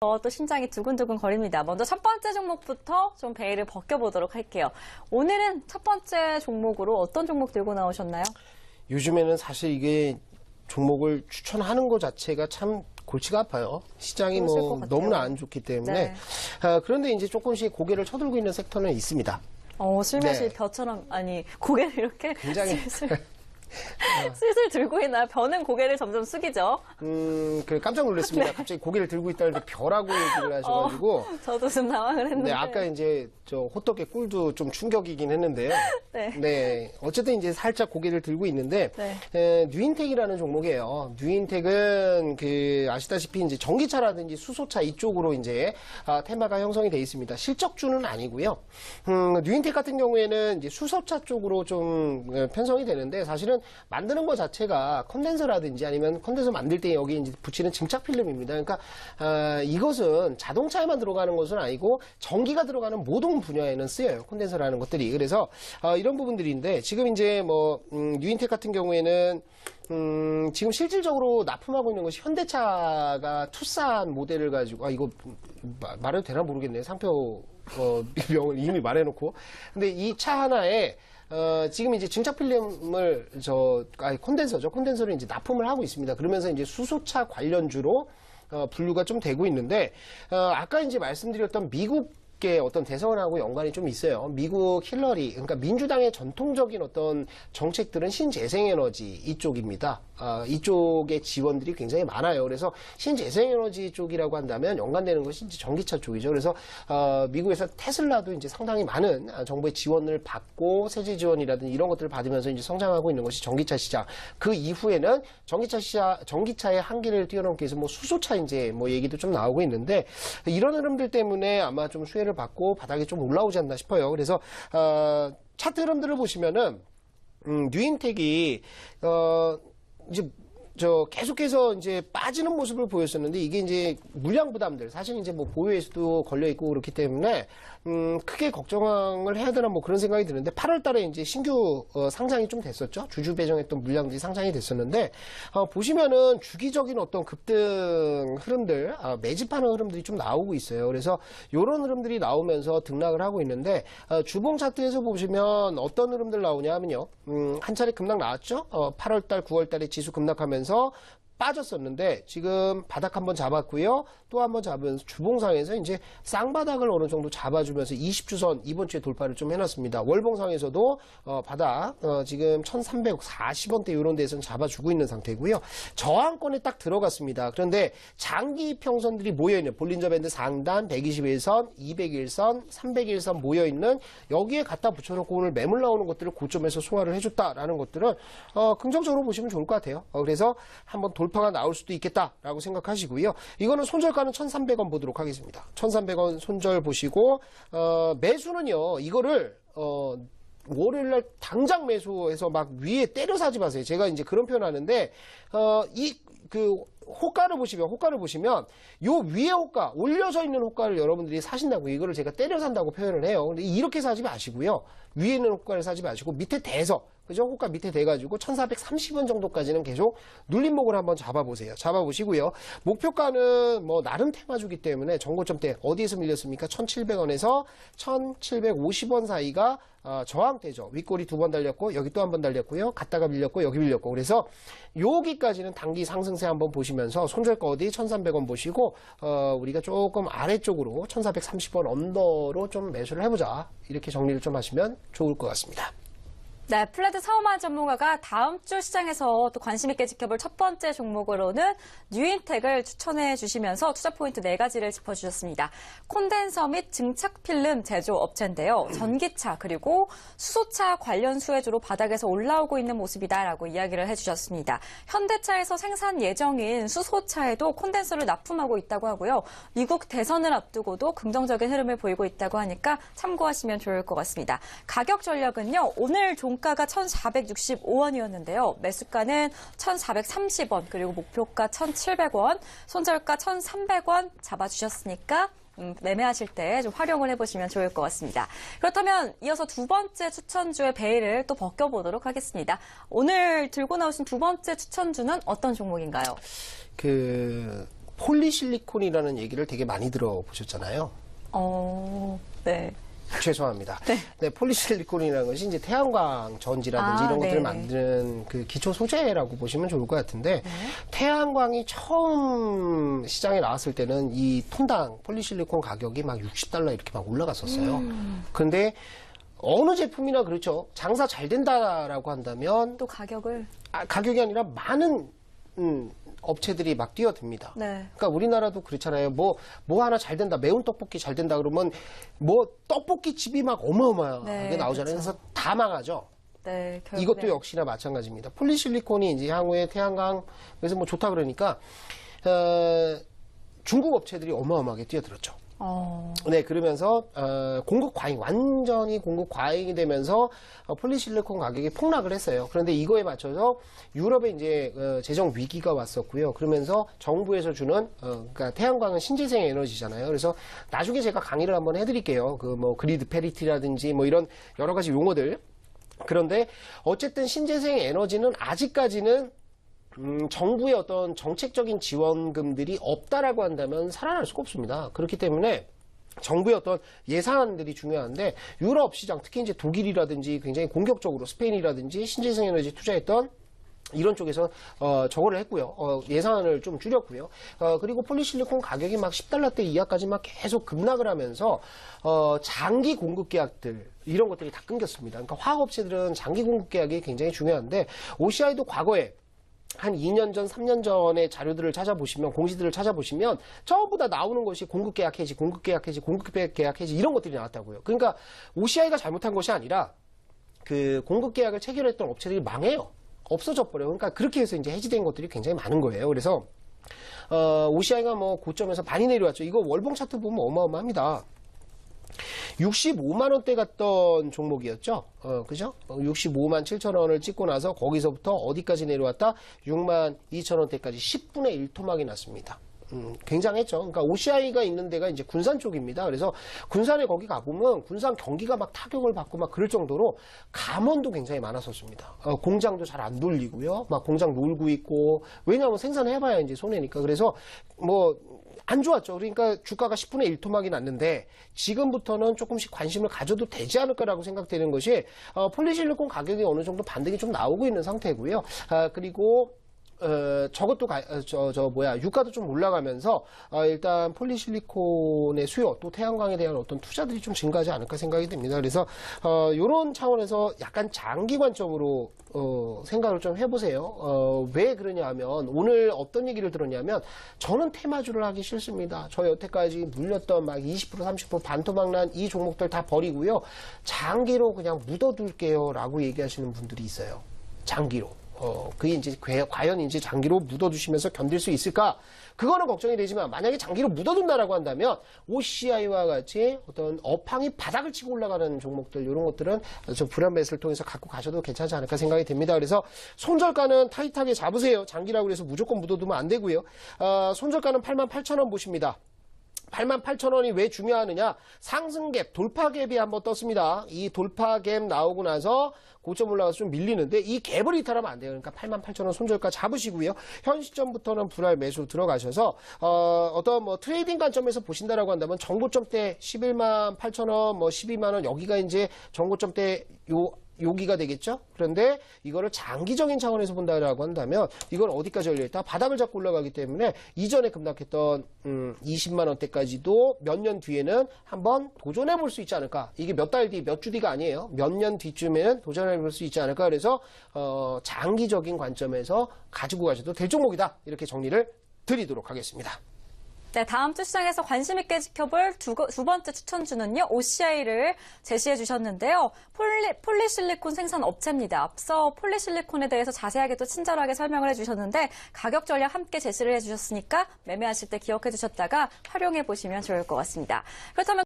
또 심장이 두근두근 거립니다. 먼저 첫 번째 종목부터 좀 베일을 벗겨보도록 할게요. 오늘은 첫 번째 종목으로 어떤 종목 들고 나오셨나요? 요즘에는 사실 이게 종목을 추천하는 것 자체가 참 골치가 아파요. 시장이 뭐 너무나 안 좋기 때문에. 네. 그런데 이제 조금씩 고개를 쳐들고 있는 섹터는 있습니다. 슬며시 네. 벼처럼, 고개를 이렇게 굉장히 슬슬 들고 있나요? 벼는 고개를 점점 숙이죠. 그래 깜짝 놀랐습니다. 갑자기 고개를 들고 있다는데 벼라고 얘기를 하셔가지고. 저도 좀 당황을 했는데. 네, 아까 이제 저 호떡의 꿀도 좀 충격이긴 했는데요. 네. 어쨌든 이제 살짝 고개를 들고 있는데, 네. 뉴인텍이라는 종목이에요. 뉴인텍은 아시다시피 이제 전기차라든지 수소차 이쪽으로 이제 테마가 형성이 되어 있습니다. 실적주는 아니고요. 뉴인텍 같은 경우에는 이제 수소차 쪽으로 좀 편성이 되는데, 사실은 만드는 것 자체가 컨덴서라든지 아니면 컨덴서 만들 때 여기 이제 붙이는 증착 필름입니다. 그러니까 이것은 자동차에만 들어가는 것은 아니고 전기가 들어가는 모든 분야에는 쓰여요. 컨덴서라는 것들이. 그래서 이런 부분들인데 지금 이제 뭐 뉴인텍 같은 경우에는 지금 실질적으로 납품하고 있는 것이 현대차가 투싼 모델을 가지고 이거 말해도 되나 모르겠네요. 상표 명을 이미 말해놓고. 근데 이 차 하나에 지금 이제 증착 필름을 콘덴서죠. 콘덴서를 이제 납품을 하고 있습니다. 그러면서 이제 수소차 관련주로 분류가 좀 되고 있는데 아까 이제 말씀드렸던 미국의 어떤 대선하고 연관이 좀 있어요. 미국 힐러리, 그러니까 민주당의 전통적인 어떤 정책들은 신재생에너지 이쪽입니다. 이쪽의 지원들이 굉장히 많아요. 그래서 신재생에너지 쪽이라고 한다면 연관되는 것이 이제 전기차 쪽이죠. 그래서 미국에서 테슬라도 이제 상당히 많은 정부의 지원을 받고 세제 지원이라든지 이런 것들을 받으면서 이제 성장하고 있는 것이 전기차 시장. 그 이후에는 전기차의 한계를 뛰어넘기 위해서 뭐 수소차 이제 뭐 얘기도 좀 나오고 있는데 이런 흐름들 때문에 아마 좀 수혜를 받고 바닥에 좀 올라오지 않나 싶어요. 그래서 차트 흐름들을 보시면은 뉴인텍이 이제 계속해서 이제 빠지는 모습을 보였었는데 이게 이제 물량 부담들 사실 이제 뭐 보유에서도 걸려 있고 그렇기 때문에 크게 걱정을 해야 되나 뭐 그런 생각이 드는데 8월 달에 이제 신규 상장이 좀 됐었죠. 주주 배정했던 물량들이 상장이 됐었는데 보시면은 주기적인 어떤 급등 흐름들 매집하는 흐름들이 좀 나오고 있어요. 그래서 이런 흐름들이 나오면서 등락을 하고 있는데 주봉 차트에서 보시면 어떤 흐름들 나오냐면요. 한 차례 급락 나왔죠. 8월 달 9월 달에 지수 급락하면서 빠졌었는데 지금 바닥 한번 잡았고요. 또 한번 잡으면서 주봉상에서 이제 쌍바닥을 어느 정도 잡아주면서 20주선 이번 주에 돌파를 좀 해놨습니다. 월봉상에서도 바닥 지금 1340원대 이런 데서는 잡아주고 있는 상태고요. 저항권에 딱 들어갔습니다. 그런데 장기 평선들이 모여있는 볼린저 밴드 상단 121선, 201선, 301선 모여있는 여기에 갖다 붙여놓고 오늘 매물 나오는 것들을 고점에서 소화를 해줬다라는 것들은 긍정적으로 보시면 좋을 것 같아요. 그래서 한번 돌파가 나올 수도 있겠다라고 생각하시고요. 이거는 손절가는 1,300원 보도록 하겠습니다. 1,300원 손절 보시고 매수는요. 이거를 월요일날 당장 매수해서 막 위에 때려 사지 마세요. 제가 이제 그런 표현하는데 호가를 보시면 요 위에 호가 올려져 있는 호가를 여러분들이 사신다고 이거를 제가 때려 산다고 표현을 해요. 근데 이렇게 사지 마시고요. 위에 있는 호가를 사지 마시고 밑에 대서 그죠? 호가 밑에 대가지고 1,430원 정도까지는 계속 눌림목을 한번 잡아보세요. 잡아보시고요. 목표가는 뭐 나름 테마주기 때문에 전고점대 어디에서 밀렸습니까? 1,700원에서 1,750원 사이가 저항대죠. 윗꼬리 두 번 달렸고 여기 또 한 번 달렸고요. 갔다가 밀렸고 여기 밀렸고 그래서 여기까지는 단기 상승세 한번 보시면서 손절가 어디 1,300원 보시고 우리가 조금 아래쪽으로 1,430원 언더로 좀 매수를 해보자. 이렇게 정리를 좀 하시면 좋을 것 같습니다. 네, 플레드 사우만 전문가가 다음 주 시장에서 또 관심 있게 지켜볼 첫 번째 종목으로는 뉴인텍을 추천해 주시면서 투자 포인트 4가지를 짚어주셨습니다. 콘덴서 및 증착 필름 제조 업체인데요. 전기차 그리고 수소차 관련 수혜주로 바닥에서 올라오고 있는 모습이다라고 이야기를 해주셨습니다. 현대차에서 생산 예정인 수소차에도 콘덴서를 납품하고 있다고 하고요. 미국 대선을 앞두고도 긍정적인 흐름을 보이고 있다고 하니까 참고하시면 좋을 것 같습니다. 가격 전략은요. 오늘 종가가 1,465원이었는데요. 매수가는 1,430원, 그리고 목표가 1,700원, 손절가 1,300원 잡아주셨으니까 매매하실 때 좀 활용을 해보시면 좋을 것 같습니다. 그렇다면 이어서 두 번째 추천주의 베일을 또 벗겨보도록 하겠습니다. 오늘 들고 나오신 두 번째 추천주는 어떤 종목인가요? 폴리실리콘이라는 얘기를 되게 많이 들어보셨잖아요. 네. 죄송합니다. 네. 네, 폴리실리콘이라는 것이 이제 태양광 전지라든지 이런 것들을 네네. 만드는 그 기초 소재라고 보시면 좋을 것 같은데, 태양광이 처음 시장에 나왔을 때는 이 톤당 폴리실리콘 가격이 막 $60 이렇게 막 올라갔었어요. 그런데 어느 제품이나 그렇죠. 장사 잘 된다라고 한다면 또 가격을. 가격이 아니라 많은 업체들이 막 뛰어듭니다. 네. 그러니까 우리나라도 그렇잖아요. 뭐 하나 잘 된다. 매운 떡볶이 잘 된다 그러면 뭐 떡볶이 집이 막 어마어마하게 네, 나오잖아요. 그렇죠. 그래서 다 망하죠. 네. 결국에. 이것도 역시나 마찬가지입니다. 폴리실리콘이 이제 향후에 태양광 그래서 뭐 좋다 그러니까 중국 업체들이 어마어마하게 뛰어들었죠. 네, 그러면서 공급 과잉, 완전히 공급 과잉이 되면서 폴리실리콘 가격이 폭락을 했어요. 그런데 이거에 맞춰서 유럽에 이제 재정 위기가 왔었고요. 그러면서 정부에서 주는 그러니까 태양광은 신재생 에너지잖아요. 그래서 나중에 제가 강의를 한번 해드릴게요. 그 뭐 그리드 페리티라든지 뭐 이런 여러 가지 용어들. 그런데 어쨌든 신재생 에너지는 아직까지는 정부의 어떤 정책적인 지원금들이 없다라고 한다면 살아날 수가 없습니다. 그렇기 때문에 정부의 어떤 예산들이 중요한데 유럽 시장, 특히 이제 독일이라든지 굉장히 공격적으로 스페인이라든지 신재생 에너지 투자했던 이런 쪽에서 저거를 했고요. 예산을 좀 줄였고요. 그리고 폴리실리콘 가격이 막 $10대 이하까지 막 계속 급락을 하면서 장기 공급 계약들 이런 것들이 다 끊겼습니다. 그러니까 화학업체들은 장기 공급 계약이 굉장히 중요한데 OCI도 과거에 한 2년 전, 3년 전의 자료들을 찾아보시면, 공시들을 찾아보시면, 전부 다 나오는 것이 공급계약 해지, 공급계약 해지, 공급계약 해지, 이런 것들이 나왔다고요. 그러니까, OCI가 잘못한 것이 아니라, 그 공급계약을 체결했던 업체들이 망해요. 없어져 버려요. 그러니까, 그렇게 해서 이제 해지된 것들이 굉장히 많은 거예요. 그래서, OCI가 뭐 고점에서 많이 내려왔죠. 이거 월봉 차트 보면 어마어마합니다. 65만 원대 갔던 종목이었죠. 그죠? 65만 7천 원을 찍고 나서 거기서부터 어디까지 내려왔다? 6만 2천 원대까지 10분의 1 토막이 났습니다. 굉장했죠. 그러니까 OCI가 있는 데가 이제 군산 쪽입니다. 그래서 군산에 거기 가보면 군산 경기가 막 타격을 받고 막 그럴 정도로 감원도 굉장히 많았었습니다. 공장도 잘 안 돌리고요. 막 공장 놀고 있고, 왜냐하면 생산해봐야 이제 손해니까. 그래서 뭐, 안 좋았죠. 그러니까 주가가 10분의 1 토막이 났는데 지금부터는 조금씩 관심을 가져도 되지 않을까라고 생각되는 것이 폴리실리콘 가격이 어느 정도 반등이 좀 나오고 있는 상태고요. 그리고 저것도 유가도 좀 올라가면서 일단 폴리실리콘의 수요 또 태양광에 대한 어떤 투자들이 좀 증가하지 않을까 생각이 됩니다. 그래서 이런 차원에서 약간 장기 관점으로 생각을 좀 해보세요. 왜 그러냐 하면 오늘 어떤 얘기를 들었냐면 저는 테마주를 하기 싫습니다. 저 여태까지 물렸던 막 20% 30% 반토막 난 이 종목들 다 버리고요. 장기로 그냥 묻어둘게요 라고 얘기하시는 분들이 있어요. 장기로. 그게 이제 과연 이제 장기로 묻어두시면서 견딜 수 있을까? 그거는 걱정이 되지만 만약에 장기로 묻어둔다라고 한다면 OCI와 같이 어떤 업황이 바닥을 치고 올라가는 종목들 이런 것들은 좀 불안 매수를 통해서 갖고 가셔도 괜찮지 않을까 생각이 됩니다. 그래서 손절가는 타이트하게 잡으세요. 장기라고 해서 무조건 묻어두면 안 되고요. 손절가는 88,000원 보십니다. 88,000원이 왜 중요하느냐? 상승갭, 돌파갭이 한번 떴습니다. 이 돌파갭 나오고 나서 고점 올라가서 좀 밀리는데 이 갭을 이탈하면 안 돼요. 그러니까 88,000원 손절가 잡으시고요. 현 시점부터는 불알 매수 들어가셔서 어떤 뭐 트레이딩 관점에서 보신다라고 한다면 정고점 때 11만 8천원, 뭐 12만원 여기가 이제 정고점 때 여기가 되겠죠? 그런데 이거를 장기적인 차원에서 본다라고 한다면 이건 어디까지 열려있다? 바닥을 잡고 올라가기 때문에 이전에 급락했던 20만 원대까지도 몇 년 뒤에는 한번 도전해 볼 수 있지 않을까? 이게 몇 달 뒤, 몇 주 뒤가 아니에요. 몇 년 뒤쯤에는 도전해 볼 수 있지 않을까? 그래서 장기적인 관점에서 가지고 가셔도 될 종목이다. 이렇게 정리를 드리도록 하겠습니다. 네, 다음 주 시장에서 관심 있게 지켜볼 두 번째 추천주는요, OCI를 제시해 주셨는데요. 폴리실리콘 생산 업체입니다. 앞서 폴리실리콘에 대해서 자세하게 또 친절하게 설명을 해주셨는데 가격 전략 함께 제시를 해주셨으니까 매매하실 때 기억해 두셨다가 활용해 보시면 좋을 것 같습니다. 그렇다면